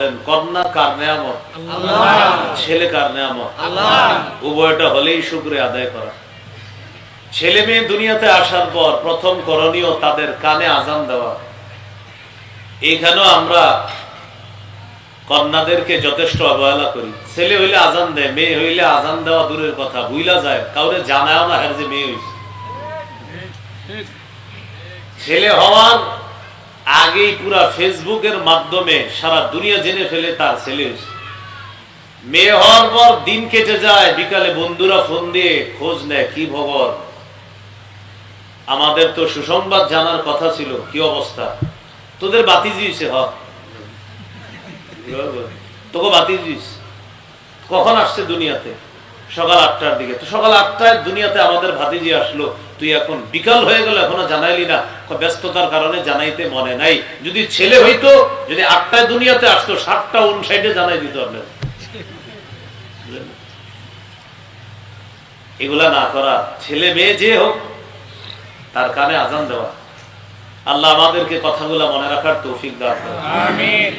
কন্যা কার নেয়ামত? ছেলে কার নেয়ামত? উভয়টা হলেই শুকরিয়া আদায় করা। ছেলে মেয়ে দুনিয়াতে আসার পর প্রথম করণীয় তাদের কানে আজান দেওয়া। এইখানেও আমরা কন্যাদেরকে যথেষ্ট অবহেলা করি। ছেলে হইলে আজান দেয়, মেয়ে হইলে আজান দেওয়া দূরের কথা, ভুইলা যায়, কাউরে জানায়ও না যে মেয়ে হইছে। ছেলে হওয়ার আগেই পুরা ফেসবুকের মাধ্যমে সারা দুনিয়া জেনে ফেলে তার ছেলে হয়েছে। মেয়ে হওয়ার পর দিন কেটে যায়, বিকালে বন্ধুরা ফোন দিয়ে খোঁজ নেয়, কি খবর? আমাদের তো সুসংবাদ জানার কথা ছিল, কি অবস্থা? তোদের বাতিজি হয়েছে, তোকে বাতিজি কখন আসছে দুনিয়াতে? সকাল 8টার দিকে। তো সকাল 8টায় দুনিয়াতে আমাদের ভাতিজি আসলো, তুই এখন বিকাল হয়ে গেল এখনো জানাইলি না? ব্যস্ততার কারণে জানাইতে মনে নাই। যদি ছেলে হইতো, যদি 8টায় দুনিয়াতে আসতো, 7টা 59 জানাই দিত আপনার। এগুলা না করা, ছেলে মেয়ে যে হোক তার কানে আজান দেওয়া। আল্লাহ আমাদেরকে কথাগুলা মনে রাখার তৌফিক দান করেন। আমিন।